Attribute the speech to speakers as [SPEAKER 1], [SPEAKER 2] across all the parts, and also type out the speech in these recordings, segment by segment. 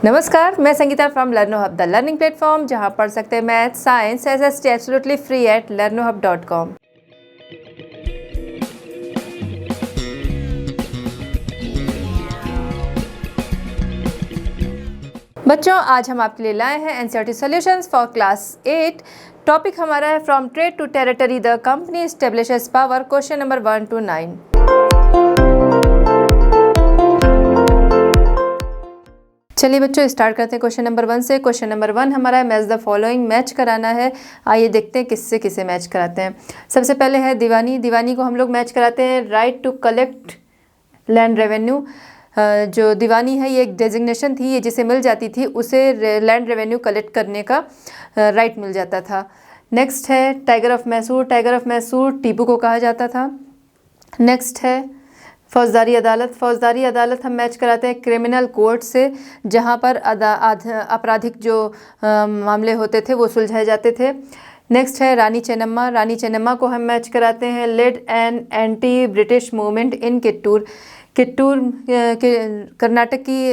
[SPEAKER 1] नमस्कार, मैं Sangeeta from Learnohub the learning platform, जहां पढ़ सकते हैं math, science, SST absolutely free at learnohub.com। बच्चों, आज हम आपके लिए लाए हैं NCERT solutions for class 8। Topic हमारा है from trade to territory the company establishes power, question number 1 to 9। चलिए बच्चों, स्टार्ट करते हैं क्वेश्चन नंबर 1 से। क्वेश्चन नंबर 1 हमारा है मैच द फॉलोइंग, मैच कराना है। आइए देखते हैं किससे किसे मैच कराते हैं। सबसे पहले है दीवानी को हम लोग मैच कराते हैं right to collect land revenue. जो दीवानी है ये एक डेजिग्नेशन थी, ये जिसे मिल जाती थी उसे लैंड रेवेन्यू कलेक्ट करने का राइट मिल जाता था। नेक्स्ट है टाइगर ऑफ मैसूर टीपू को कहा जाता था। नेक्स्ट है फौजदारी अदालत हम मैच कराते हैं क्रिमिनल कोर्ट से, जहाँ पर आपराधिक जो मामले होते थे वो सुलझाए जाते थे। नेक्स्ट है रानी चेन्नम्मा को हम मैच कराते हैं led an anti British movement in Kittur Karnataka की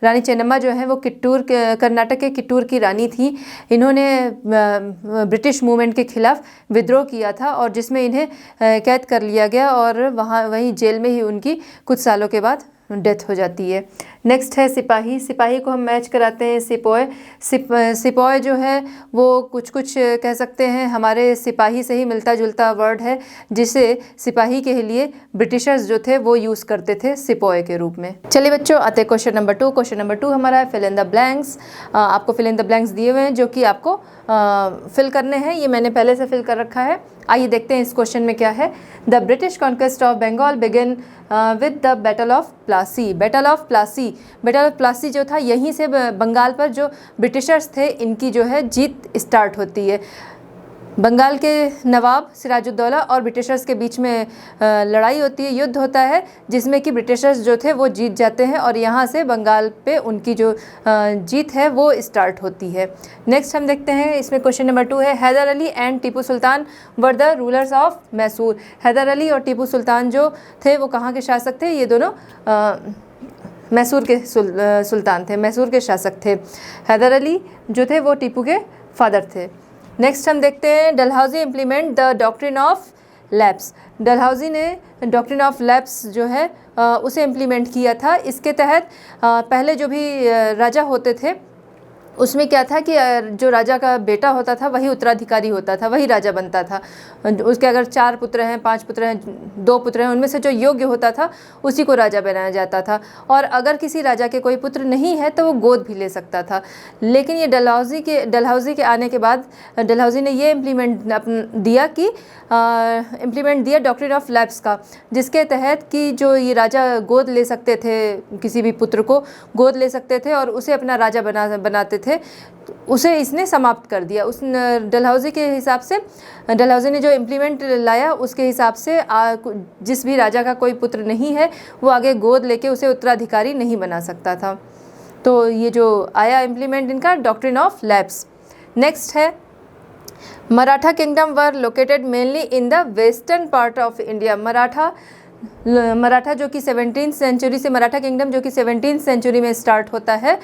[SPEAKER 1] रानी चेन्नम्मा जो है वो कर्नाटक के कित्तूर की रानी थी। इन्होंने ब्रिटिश मूवमेंट के खिलाफ विद्रोह किया था और जिसमें इन्हें कैद कर लिया गया और वहीं जेल में ही उनकी कुछ सालों के बाद डेथ हो जाती है। नेक्स्ट है सिपाही को हम मैच कराते हैं सिपॉय जो है वो कुछ कह सकते हैं हमारे सिपाही से ही मिलता जुलता वर्ड है, जिसे सिपाही के लिए ब्रिटिशर्स जो थे वो यूज़ करते थे सिपॉय के रूप में। चलिए बच्चों, आते हैं क्वेश्चन नंबर 2। क्वेश्चन नंबर 2 हमारा है फिल इन द ब्लैंक्स। आपको फिल इन द ब्लैंक्स दिए हुए हैं जो कि आपको फिल करने हैं। ये मैंने पहले से फिल कर रखा है। आइए देखते हैं इस क्वेश्चन में क्या है। The British conquest of Bengal begin with the battle of Plassey जो था, यहीं से बंगाल पर जो ब्रिटिशर्स थे इनकी जो है जीत स्टार्ट होती है। बंगाल के नवाब सिराजुद्दौला और ब्रिटिशर्स के बीच में लड़ाई होती है, युद्ध होता है, जिसमें कि ब्रिटिशर्स जो थे वो जीत जाते हैं और यहाँ से बंगाल पे उनकी जो जीत है वो स्टार्ट होती है। नेक्स्ट हम देखते हैं, इसमें क्वेश्चन नंबर 2 है Hyder Ali and Tipu Sultan were the rulers of Mysore. Hyder Ali और टीपू सुल्तान जो थे वो कहाँ के शासक थे? ये दोनों मैसूर के सुल्तान थे, मैसूर के शासक थे। हैदर अली जो थे वो टीपू के फादर थे। नेक्स्ट हम देखते हैं Dalhousie implement the doctrine of lapse. Dalhousie ने डॉक्ट्रिन ऑफ लैप्स जो है उसे इम्प्लीमेंट किया था। इसके तहत पहले जो भी राजा होते थे उसमें क्या था कि जो राजा का बेटा होता था वही उत्तराधिकारी होता था, वही राजा बनता था। उसके अगर 4 पुत्र हैं, 5 पुत्र हैं, 2 पुत्र हैं, उनमें से जो योग्य होता था उसी को राजा बनाया जाता था। और अगर किसी राजा के कोई पुत्र नहीं है तो वो गोद भी ले सकता था। लेकिन ये डलहौजी के आने के बाद डलहौजी ने ये इम्प्लीमेंट दिया डॉक्ट्रिन ऑफ लैप्स का, जिसके तहत कि जो ये राजा गोद ले सकते थे, किसी भी पुत्र को गोद ले सकते थे और उसे अपना राजा बनाते थे, उसे इसने समाप्त कर दिया। उस डलहौजी के हिसाब से, डलहौजी ने जो इम्प्लीमेंट लाया उसके हिसाब से जिस भी राजा का कोई पुत्र नहीं है वो आगे गोद लेके उसे उत्तराधिकारी नहीं बना सकता था। तो ये जो आया इम्प्लीमेंट इनका डॉक्ट्रिन ऑफ लैप्स। नेक्स्ट है Maratha kingdom were located mainly in the western part of India. Maratha जो कि 17th सेंचुरी से, मराठा किंगडम जो कि 17th सेंचुरी में स्टार्ट होता है,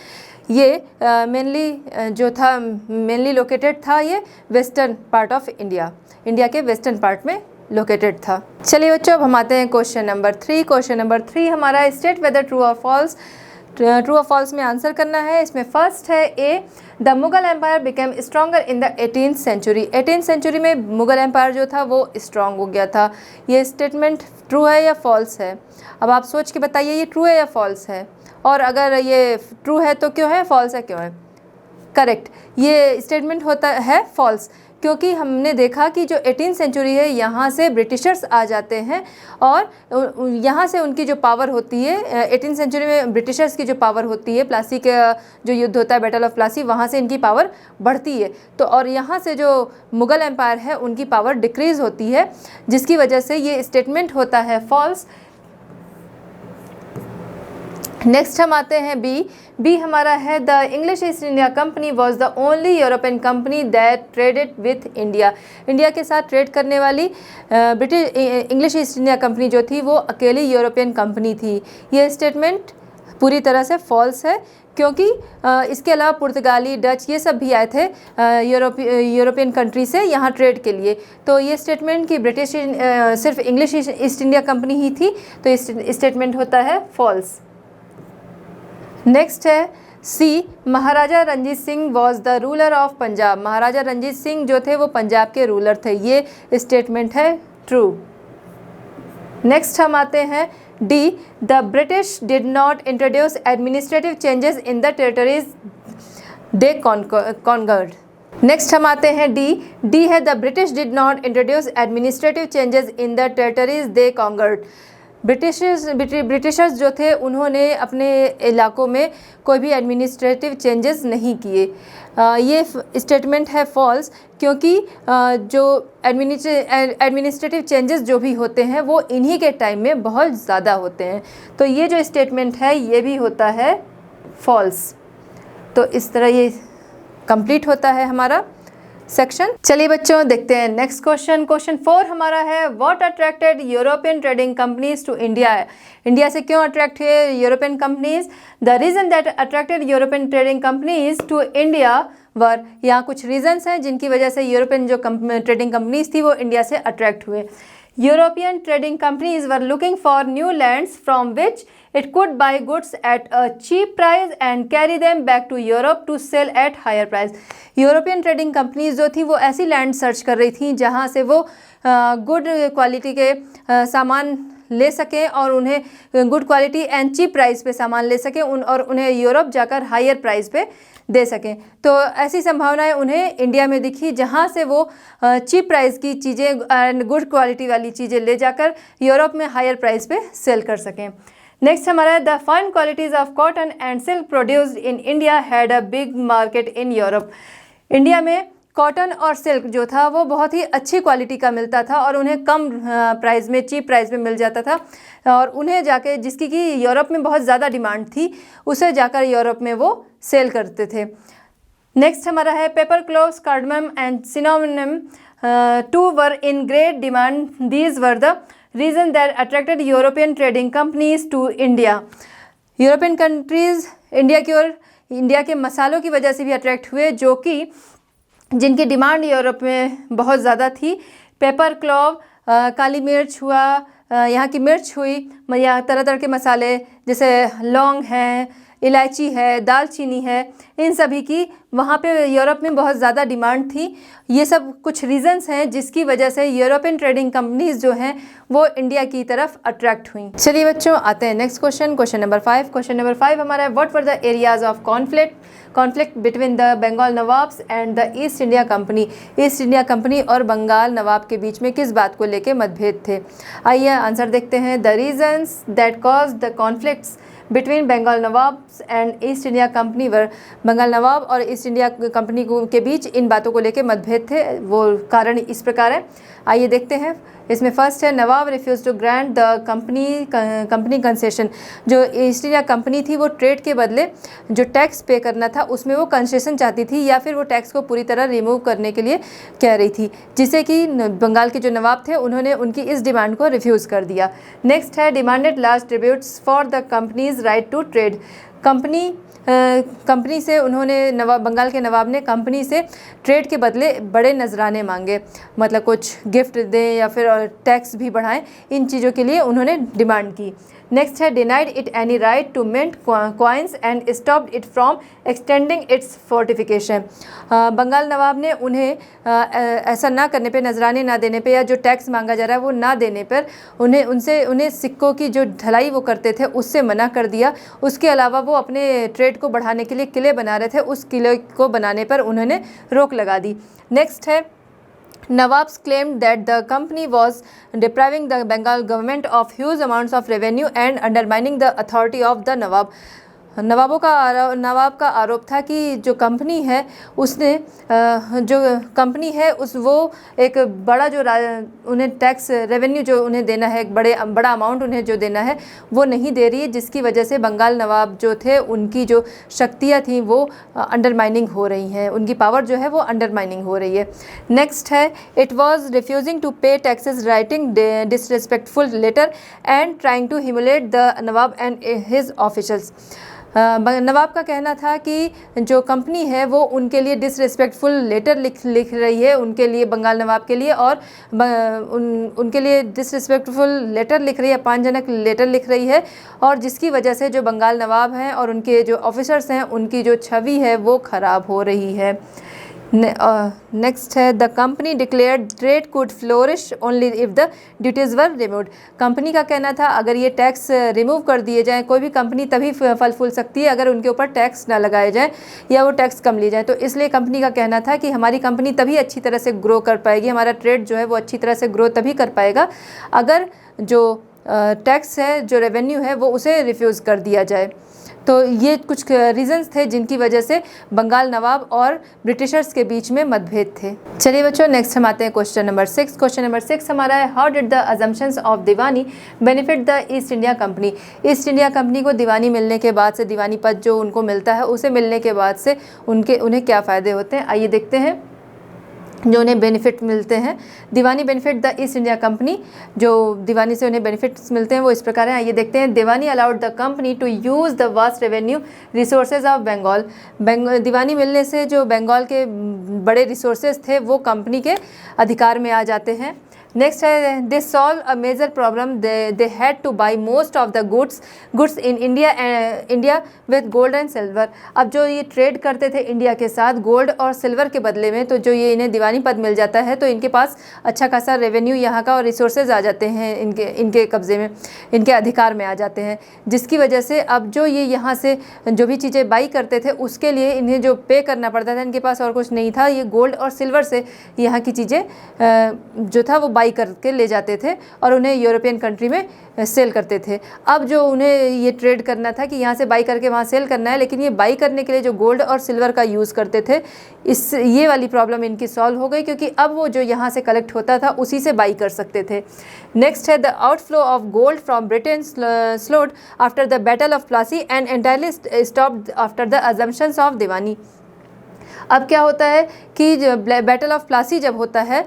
[SPEAKER 1] ये मेनली लोकेटेड था ये वेस्टर्न पार्ट ऑफ इंडिया के वेस्टर्न पार्ट में लोकेटेड था। चलिए बच्चों, अब हम आते हैं क्वेश्चन नंबर 3। क्वेश्चन नंबर 3 हमारा स्टेट वेदर ट्रू और फॉल्स। ट्रू और फॉल्स में आंसर करना है। इसमें फर्स्ट है A, the Mughal empire became stronger in the 18th century. 18th century में मुगल एम्पायर जो था वो स्ट्रॉन्ग हो गया था। ये स्टेटमेंट ट्रू है या फॉल्स है? अब आप सोच के बताइए ये ट्रू है या फॉल्स है, और अगर ये ट्रू है तो क्यों है, फॉल्स है क्यों है? करेक्ट, ये स्टेटमेंट होता है फॉल्स, क्योंकि हमने देखा कि जो 18th सेंचुरी है यहाँ से ब्रिटिशर्स आ जाते हैं और यहाँ से उनकी जो पावर होती है, 18th सेंचुरी में ब्रिटिशर्स की जो पावर होती है, प्लासी का जो युद्ध होता है, बैटल ऑफ प्लासी, वहाँ से इनकी पावर बढ़ती है। तो और यहाँ से जो मुग़ल एम्पायर है उनकी पावर डिक्रीज़ होती है, जिसकी वजह से ये स्टेटमेंट होता है फॉल्स। नेक्स्ट हम आते हैं बी हमारा है the English East India company was the only European company that traded with India के साथ ट्रेड करने वाली British English East India company जो थी वो अकेली यूरोपियन कंपनी थी। ये स्टेटमेंट पूरी तरह से फॉल्स है, क्योंकि इसके अलावा पुर्तगाली, डच ये सब भी आए थे यूरोपियन कंट्री से यहाँ ट्रेड के लिए। तो ये स्टेटमेंट कि ब्रिटिश सिर्फ इंग्लिश ईस्ट इंडिया कंपनी ही थी, तो ये स्टेटमेंट होता है फॉल्स। नेक्स्ट है C, Maharaja Ranjit Singh was the ruler of Punjab. Maharaja Ranjit Singh जो थे वो पंजाब के रूलर थे, ये स्टेटमेंट है ट्रू। नेक्स्ट हम आते हैं D, the British did not introduce administrative changes in the territories they conquered. Next हम आते हैं डी है the British did not introduce administrative changes in the territories they conquered. Britishers जो थे उन्होंने अपने इलाकों में कोई भी एडमिनिस्ट्रेटिव चेंजेस नहीं किए। ये स्टेटमेंट है फॉल्स, क्योंकि जो एडमिनिस्ट्रेटिव चेंजेस जो भी होते हैं वो इन्हीं के टाइम में बहुत ज़्यादा होते हैं। तो ये जो स्टेटमेंट है ये भी होता है फॉल्स। तो इस तरह ये कंप्लीट होता है हमारा सेक्शन। चलिए बच्चों देखते हैं नेक्स्ट क्वेश्चन। क्वेश्चन 4 हमारा है what attracted European trading companies to India. India से क्यों अट्रैक्ट हुए European companies? The reason that attracted European trading companies to India were, यहाँ कुछ रीजंस हैं जिनकी वजह से यूरोपियन जो ट्रेडिंग कंपनीज थी वो इंडिया से अट्रैक्ट हुए। European trading companies were looking for new lands from which it could buy goods at a cheap price and carry them back to Europe to sell at higher price. European trading companies जो थी वो ऐसी land search कर रही थी जहाँ से वो गुड क्वालिटी के सामान ले सकें और उन्हें good quality and cheap price पे सामान ले सकें और उन्हें यूरोप जाकर हायर प्राइस पे दे सकें। तो ऐसी संभावनाएं उन्हें इंडिया में दिखी जहां से वो चीप प्राइस की चीज़ें एंड गुड क्वालिटी वाली चीज़ें ले जाकर यूरोप में हायर प्राइस पे सेल कर सकें। नेक्स्ट हमारा the fine qualities of cotton and silk produced in India had a big market in Europe. India में कॉटन और सिल्क जो था वो बहुत ही अच्छी क्वालिटी का मिलता था और उन्हें कम प्राइस में, चीप प्राइस में मिल जाता था और उन्हें जाके जिसकी कि यूरोप में बहुत ज़्यादा डिमांड थी उसे जाकर यूरोप में वो सेल करते थे। नेक्स्ट हमारा है pepper cloves, cardamom and cinnamon too were in great demand. These were the reason that attracted European trading companies to India. European countries India की ओर इंडिया के मसालों की वजह से भी अट्रैक्ट हुए जो कि जिनकी डिमांड यूरोप में बहुत ज़्यादा थी। पेपर क्लोव, काली मिर्च हुआ, यहाँ की मिर्च हुई, या तरह तरह के मसाले जैसे लौंग है, इलायची है, दालचीनी है, इन सभी की वहाँ पे यूरोप में बहुत ज़्यादा डिमांड थी। ये सब कुछ रीजंस हैं जिसकी वजह से यूरोपियन ट्रेडिंग कंपनीज जो हैं वो इंडिया की तरफ अट्रैक्ट हुई। चलिए बच्चों आते हैं next question, question number 5। Question number 5 हमारा है what were the areas of conflict between the Bengal nawabs and the East India company. East India company और बंगाल नवाब के बीच में किस बात को लेकर मतभेद थे? आइए आंसर देखते हैं। The reasons that caused the conflicts between Bengal nawabs and East India company were. Bengal नवाब और ईस्ट इंडिया कंपनी के बीच इन बातों को लेकर मतभेद थे, वो कारण इस प्रकार है। आइए देखते हैं। इसमें फर्स्ट है nawab refuse to grant the company concession. जो ईस्ट इंडिया कंपनी थी वो ट्रेड के बदले जो टैक्स पे करना था उसमें वो कंसेशन चाहती थी या फिर वो टैक्स को पूरी तरह रिमूव करने के लिए कह रही थी, जिससे कि बंगाल के जो नवाब थे उन्होंने उनकी इस डिमांड को रिफ्यूज़ कर दिया। नेक्स्ट है demanded large tributes for the company's right to trade. Company से उन्होंने बंगाल के नवाब ने कंपनी से ट्रेड के बदले बड़े नजराने मांगे, मतलब कुछ गिफ्ट दें या फिर टैक्स भी बढ़ाएं, इन चीज़ों के लिए उन्होंने डिमांड की। नेक्स्ट है denied it any right to mint coins and stopped it from extending its fortification. Bengal नवाब ने उन्हें ऐसा ना करने पे, नजराने ना देने पे या जो टैक्स मांगा जा रहा है वो ना देने पर उन्हें सिक्कों की जो ढलाई वो करते थे उससे मना कर दिया। उसके अलावा वो अपने ट्रेड को बढ़ाने के लिए किले बना रहे थे, उस किले को बनाने पर उन्होंने रोक लगा दी। नेक्स्ट है Nawabs claimed that the company was depriving the Bengal government of huge amounts of revenue and undermining the authority of the Nawab. नवाब का आरोप था कि जो कंपनी है उसने वो एक बड़ा जो उन्हें टैक्स रेवेन्यू जो उन्हें देना है, एक बड़ा अमाउंट उन्हें जो देना है वो नहीं दे रही है, जिसकी वजह से बंगाल नवाब जो थे उनकी जो शक्तियाँ थी वो अंडरमाइनिंग हो रही हैं, उनकी पावर जो है वो अंडरमाइनिंग हो रही है। नेक्स्ट है it was refusing to pay taxes, writing disrespectful letter and trying to humiliate the nawab and his officials. नवाब का कहना था कि जो कंपनी है वो उनके लिए डिसरिस्पेक्टफुल लेटर लिख रही है, उनके लिए, बंगाल नवाब के लिए, और उनके लिए डिसरिस्पेक्टफुल लेटर लिख रही है, अपमानजनक लेटर लिख रही है, और जिसकी वजह से जो बंगाल नवाब हैं और उनके जो ऑफिसर्स हैं उनकी जो छवि है वो ख़राब हो रही है। नेक्स्ट है, the company declared trade could flourish only if the duties were removed. Company का कहना था अगर ये टैक्स रिमूव कर दिए जाएँ, कोई भी कंपनी तभी फल फूल सकती है अगर उनके ऊपर टैक्स ना लगाए जाएँ या वो टैक्स कम लिए जाएँ। तो इसलिए कंपनी का कहना था कि हमारी कंपनी तभी अच्छी तरह से ग्रो कर पाएगी, हमारा ट्रेड जो है वो अच्छी तरह से ग्रो तभी कर पाएगा अगर जो टैक्स है, जो रेवेन्यू है, वो उसे रिफ्यूज़ कर दिया जाए। तो ये कुछ रीजंस थे जिनकी वजह से बंगाल नवाब और ब्रिटिशर्स के बीच में मतभेद थे। चलिए बच्चों, नेक्स्ट हम आते हैं क्वेश्चन नंबर 6। क्वेश्चन नंबर 6 हमारा है, how did the assumptions of Deewani benefit the East India company. East India company को दीवानी मिलने के बाद से, दीवानी पद जो उनको मिलता है उसे मिलने के बाद से उन्हें क्या फ़ायदे होते हैं, आइए देखते हैं जो उन्हें बेनिफिट मिलते हैं। Diwani benefit the East India company, जो दीवानी से उन्हें बेनिफिट्स मिलते हैं वो इस प्रकार हैं, आइए देखते हैं। Diwani allowed the company to use the vast revenue resources of Bengal. दीवानी मिलने से जो बंगाल के बड़े रिसोर्सेज थे वो कंपनी के अधिकार में आ जाते हैं। नेक्स्ट है, they solve a major problem, they had to buy most of the goods in India with gold and silver. अब जो ये ट्रेड करते थे इंडिया के साथ गोल्ड और सिल्वर के बदले में, तो जो ये इन्हें दीवानी पद मिल जाता है तो इनके पास अच्छा खासा रेवेन्यू यहाँ का और रिसोर्सेज आ जाते हैं, इनके कब्ज़े में, इनके अधिकार में आ जाते हैं, जिसकी वजह से अब जो ये यहाँ से जो भी चीज़ें बाई करते थे उसके लिए इन्हें जो पे करना पड़ता था, इनके पास और कुछ नहीं था, ये गोल्ड और सिल्वर से यहाँ की चीज़ें जो था वो बाई करके ले जाते थे और उन्हें यूरोपियन कंट्री में सेल करते थे। अब जो उन्हें ये ट्रेड करना था कि यहाँ से बाई करके वहाँ सेल करना है, लेकिन ये बाई करने के लिए जो गोल्ड और सिल्वर का यूज़ करते थे, ये वाली प्रॉब्लम इनकी सॉल्व हो गई, क्योंकि अब वो जो यहाँ से कलेक्ट होता था उसी से बाई कर सकते थे। नेक्स्ट है, the outflow of gold from Britain slowed after the battle of Plassey and entirely stopped after the assumptions of diwani. अब क्या होता है कि बैटल ऑफ प्लासी जब होता है,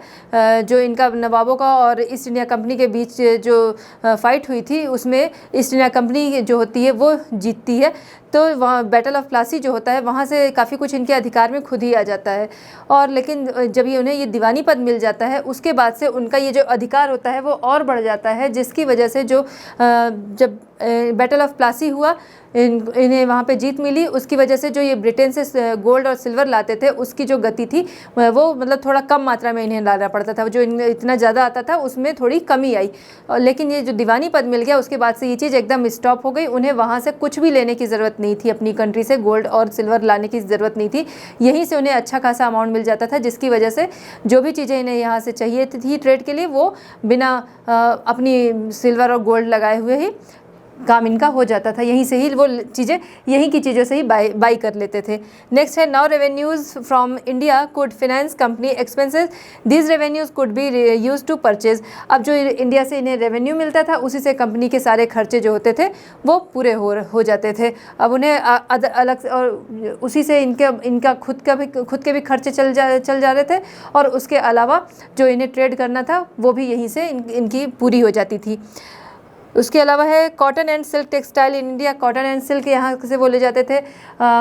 [SPEAKER 1] जो इनका नवाबों का और ईस्ट इंडिया कंपनी के बीच जो फाइट हुई थी उसमें ईस्ट इंडिया कंपनी जो होती है वो जीतती है, तो वहाँ बैटल ऑफ प्लासी जो होता है वहाँ से काफ़ी कुछ इनके अधिकार में खुद ही आ जाता है। और लेकिन जब ये उन्हें ये दीवानी पद मिल जाता है उसके बाद से उनका ये जो अधिकार होता है वो और बढ़ जाता है, जिसकी वजह से जो जब बैटल ऑफ प्लासी हुआ, इन्हें वहाँ पे जीत मिली, उसकी वजह से जो ये ब्रिटेन से गोल्ड और सिल्वर लाते थे उसकी जो गति थी वो मतलब थोड़ा कम मात्रा में इन्हें लाना पड़ता था, जो इतना ज़्यादा आता था उसमें थोड़ी कमी आई। लेकिन ये जो दीवानी पद मिल गया उसके बाद से ये चीज़ एकदम स्टॉप हो गई, उन्हें वहाँ से कुछ भी लेने की ज़रूरत नहीं थी, अपनी कंट्री से गोल्ड और सिल्वर लाने की ज़रूरत नहीं थी, यहीं से उन्हें अच्छा खासा अमाउंट मिल जाता था, जिसकी वजह से जो भी चीज़ें इन्हें यहाँ से चाहिए थी ट्रेड के लिए वो बिना अपनी सिल्वर और गोल्ड लगाए हुए ही काम इनका हो जाता था, यहीं से ही वो चीज़ें, यहीं की चीज़ों से ही बाई कर लेते थे। नेक्स्ट है, now revenues from India could finance company expenses, these revenues could be use to purchase. अब जो इंडिया से इन्हें रेवेन्यू मिलता था उसी से कंपनी के सारे खर्चे जो होते थे वो पूरे हो जाते थे। अब उन्हें अलग से और उसी से इनका खुद के भी खर्चे चल जा रहे थे, और उसके अलावा जो इन्हें ट्रेड करना था वो भी यहीं से इनकी पूरी हो जाती थी। उसके अलावा है, cotton and silk textile in India, cotton and silk यहाँ से वो ले जाते थे,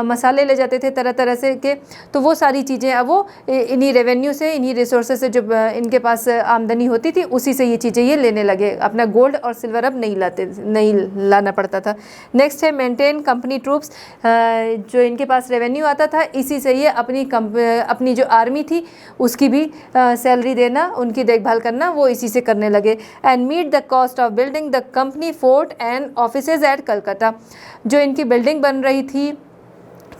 [SPEAKER 1] मसाले ले जाते थे तरह तरह से के, तो वो सारी चीज़ें अब वो इन्हीं रेवेन्यू से, इन्हीं रिसोर्सेज से जो इनके पास आमदनी होती थी उसी से ये चीज़ें ये लेने लगे, अपना गोल्ड और सिल्वर अब नहीं लाना पड़ता था। नेक्स्ट है, मेंटेन कंपनी ट्रूप्स, जो इनके पास रेवेन्यू आता था इसी से ये अपनी जो आर्मी थी उसकी भी सैलरी देना, उनकी देखभाल करना वो इसी से करने लगे। And meet the cost of building the company fort and offices at Calcutta, जो इनकी बिल्डिंग बन रही थी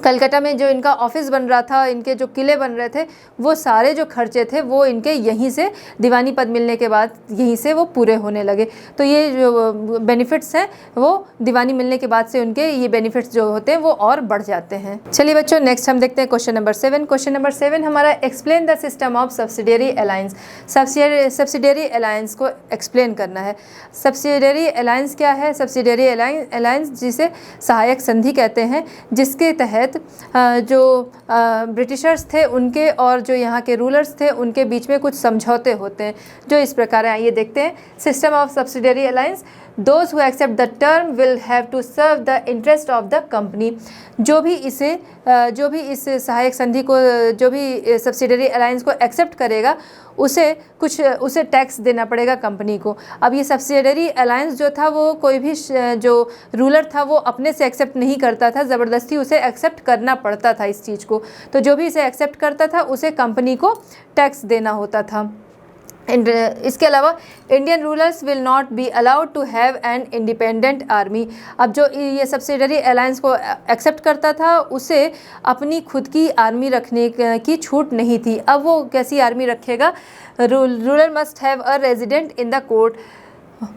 [SPEAKER 1] कलकत्ता में, जो इनका ऑफिस बन रहा था, इनके जो किले बन रहे थे, वो सारे जो खर्चे थे वो इनके यहीं से दीवानी पद मिलने के बाद यहीं से वो पूरे होने लगे। तो ये जो बेनिफिट्स हैं वो दीवानी मिलने के बाद से उनके ये बेनिफिट्स जो होते हैं वो और बढ़ जाते हैं। चलिए बच्चों, नेक्स्ट हम देखते हैं क्वेश्चन नंबर 7। क्वेश्चन नंबर 7 हमारा, explain the system of subsidiary alliance. Subsidiary alliance को एक्सप्लेन करना है। सब्सिडियरी अलायंस क्या है? सब्सिडियरी अलायंस जिसे सहायक संधि कहते हैं, जिसके तहत जो ब्रिटिशर्स थे उनके और जो यहाँ के रूलर्स थे उनके बीच में कुछ समझौते होते हैं जो इस प्रकार हैं, आइए देखते हैं। System of subsidiary alliance, those who accept the term will have to serve the interest of the company. जो भी इस सहायक संधि को, जो भी सब्सिडरी अलायंस को एक्सेप्ट करेगा, उसे टैक्स देना पड़ेगा कंपनी को। अब ये सब्सिडरी अलायंस जो था वो कोई भी जो रूलर था वो अपने से एक्सेप्ट नहीं करता था, ज़बरदस्ती उसे एक्सेप्ट करना पड़ता था इस चीज़ को। तो जो भी इसे एक्सेप्ट करता था उसे कंपनी को टैक्स देना होता था। इसके अलावा Indian rulers will not be allowed to have an independent army. अब जो ये सब्सिडरी अलायंस को एक्सेप्ट करता था उसे अपनी खुद की आर्मी रखने की छूट नहीं थी। अब वो कैसी आर्मी रखेगा? Ruler must have a resident in the court.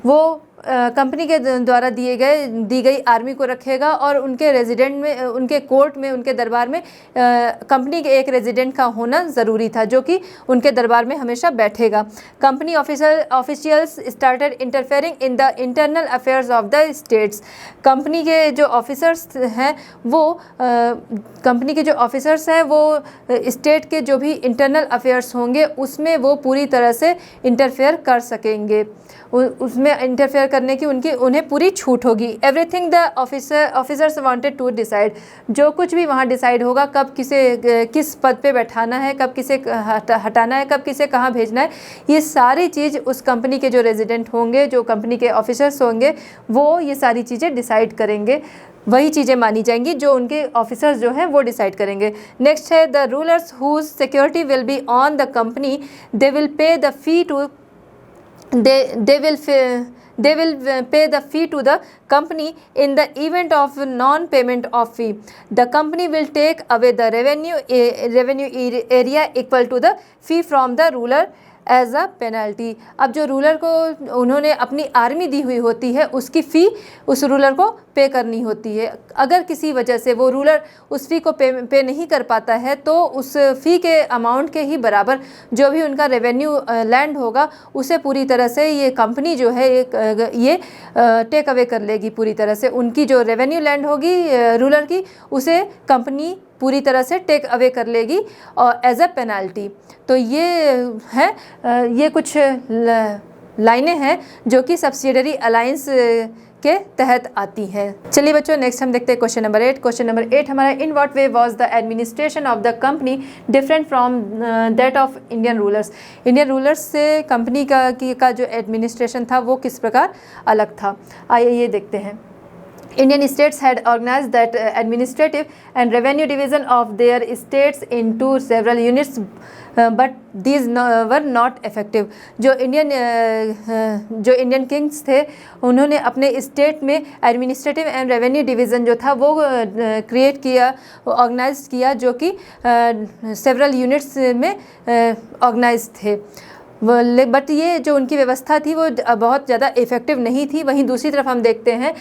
[SPEAKER 1] वो कंपनी के द्वारा दी गई आर्मी को रखेगा और उनके रेजिडेंट में, उनके कोर्ट में, उनके दरबार में कंपनी के एक रेजिडेंट का होना ज़रूरी था जो कि उनके दरबार में हमेशा बैठेगा। Company officials started interfering in the internal affairs of the states. Company के जो ऑफिसर्स हैं वो स्टेट के जो भी इंटरनल अफेयर्स होंगे उसमें वो पूरी तरह से इंटरफेयर कर सकेंगे, उसमें इंटरफेयर करने की उन्हें पूरी छूट होगी। Everything the officers wanted to decide. जो कुछ भी वहाँ डिसाइड होगा, कब किस पद पे बैठाना है, कब किसे हटाना है, कब किसे कहाँ भेजना है, ये सारी चीज़ उस कंपनी के जो रेजिडेंट होंगे, जो कंपनी के ऑफिसर्स होंगे, वो ये सारी चीज़ें डिसाइड करेंगे। वही चीज़ें मानी जाएंगी जो उनके ऑफिसर्स जो हैं वो डिसाइड करेंगे। नेक्स्ट है the rulers whose security will be on the company, they will pay the fee to they will pay the fee to the company in the event of non-payment of fee. The company will take away the revenue area equal to the fee from the ruler as a penalty. अब जो ruler को उन्होंने अपनी army दी हुई होती है उसकी फ़ी उस रूलर को पे करनी होती है। अगर किसी वजह से वो रूलर उस फ़ी को पे नहीं कर पाता है तो उस फ़ी के अमाउंट के ही बराबर जो भी उनका रेवेन्यू लैंड होगा उसे पूरी तरह से ये कंपनी जो है ये टेक अवे कर लेगी। पूरी तरह से उनकी जो रेवेन्यू लैंड होगी रूलर की उसे कंपनी पूरी तरह से टेक अवे कर लेगी और एज अ पेनल्टी। तो ये कुछ लाइनें हैं जो कि सब्सिडरी अलायंस के तहत आती हैं। चलिए बच्चों, नेक्स्ट हम देखते हैं क्वेश्चन नंबर 8। क्वेश्चन नंबर 8 हमारा, in what way was the administration of the company different from that of Indian rulers. Indian rulers से कंपनी का जो एडमिनिस्ट्रेशन था वो किस प्रकार अलग था। आइए ये देखते हैं। Indian states had organized that administrative and revenue division of their states into several units, but these were not effective. जो इंडियन किंग्स थे उन्होंने अपने स्टेट में एडमिनिस्ट्रेटिव एंड रेवेन्यू डिवीज़न जो था वो क्रिएट किया, ऑर्गेनाइज किया, जो कि सेवरल यूनिट्स में ऑर्गेनाइज थे। बट ये जो उनकी व्यवस्था थी वो बहुत ज़्यादा इफ़ेक्टिव नहीं थी। वहीं दूसरी तरफ हम देखते हैं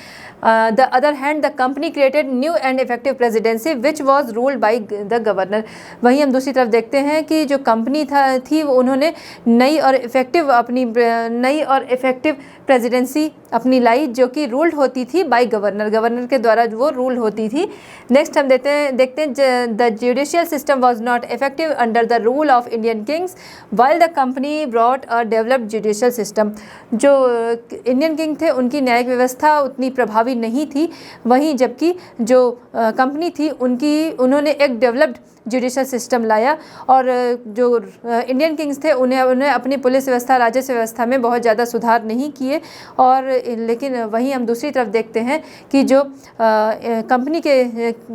[SPEAKER 1] the other hand the company created new and effective presidency which was ruled by the governor. वहीं हम दूसरी तरफ देखते हैं कि जो कंपनी थी वो उन्होंने नई और इफेक्टिव प्रेसिडेंसी अपनी लाई जो कि रूल्ड होती थी बाय गवर्नर के द्वारा वो रूल होती थी। नेक्स्ट हम देखते हैं the judicial system was not effective under the rule of Indian Kings while the company brought a developed judicial system. जो इंडियन किंग थे उनकी न्यायिक व्यवस्था उतनी प्रभावी नहीं थी, वहीं जबकि जो कंपनी थी उन्होंने एक डेवलप्ड जुडिशियल सिस्टम लाया। और जो इंडियन किंग्स थे उन्हें अपनी पुलिस व्यवस्था, राजस्व व्यवस्था में बहुत ज़्यादा सुधार नहीं किए। और लेकिन वहीं हम दूसरी तरफ देखते हैं कि जो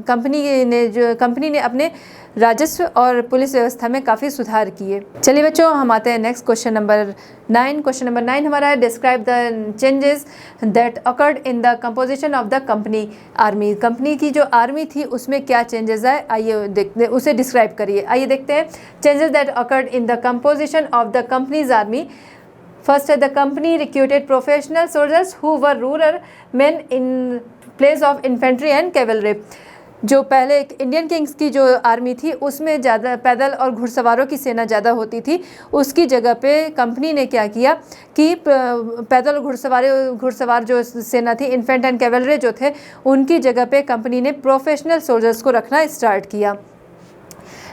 [SPEAKER 1] कंपनी ने अपने राजस्व और पुलिस व्यवस्था में काफ़ी सुधार किए। चलिए बच्चों, हम आते हैं next question number 9। Question number 9 हमारा है, describe the changes that occurred in the composition of the company army. Company की जो आर्मी थी उसमें क्या चेंजेस आए, आइए देखते, उसे डिस्क्राइब करिए। आइए देखते हैं changes that occurred in the composition of the company's army. First है, the company recruited professional soldiers who were rural men in place of infantry and cavalry. जो पहले इंडियन किंग्स की जो आर्मी थी उसमें ज़्यादा पैदल और घुड़सवारों की सेना ज़्यादा होती थी, उसकी जगह पे कंपनी ने क्या किया कि पैदल घुड़सवार जो सेना थी, इन्फेंट एंड कैवलरी जो थे, उनकी जगह पे कंपनी ने प्रोफेशनल सोल्जर्स को रखना स्टार्ट किया।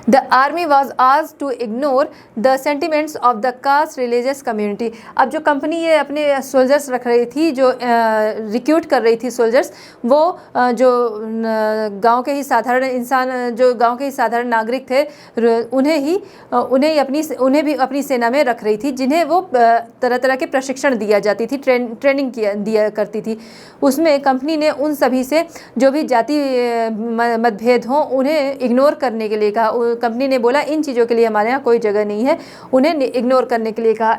[SPEAKER 1] द आर्मी वॉज आज to ignore the sentiments of the caste religious community. अब जो कंपनी ये अपने सोल्जर्स रख रही थी, जो रिक्रूट कर रही थी सोल्जर्स, वो जो गांव के ही साधारण इंसान, जो गांव के ही साधारण नागरिक थे, उन्हें भी अपनी सेना में रख रही थी, जिन्हें वो तरह तरह के प्रशिक्षण दिया जाती थी, ट्रेनिंग दिया करती थी। उसमें कंपनी ने उन सभी से जो भी जाति मतभेद हों उन्हें इग्नोर करने के लिए कहा। कंपनी ने बोला इन चीज़ों के लिए हमारे यहाँ कोई जगह नहीं है, उन्हें इग्नोर करने के लिए कहा।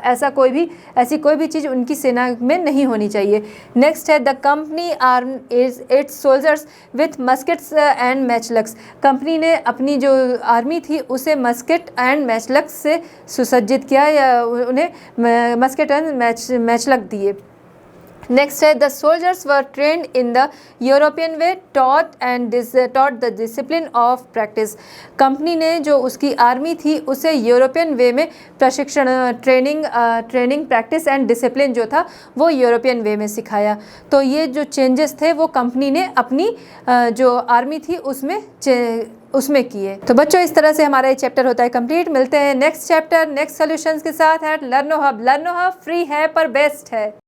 [SPEAKER 1] ऐसी कोई भी चीज़ उनकी सेना में नहीं होनी चाहिए। नेक्स्ट है the company arm its soldiers with muskets and matchlocks. Company ने अपनी जो आर्मी थी उसे मस्केट एंड मैचलक्स से सुसज्जित किया, या उन्हें मस्केट एंड मैचलक दिए। नेक्स्ट है the soldiers were trend in the European way, taught the discipline of practice. Company ने जो उसकी आर्मी थी उसे यूरोपियन वे में प्रशिक्षण, ट्रेनिंग प्रैक्टिस एंड डिसिप्लिन जो था वो यूरोपियन वे में सिखाया। तो ये जो चेंजेस थे वो कंपनी ने अपनी जो आर्मी थी उसमें किए। तो बच्चों इस तरह से हमारा ये चैप्टर होता है कंप्लीट। मिलते हैं नेक्स्ट चैप्टर नेक्स्ट सॉल्यूशंस के साथ। लर्नो हब फ्री है पर बेस्ट है।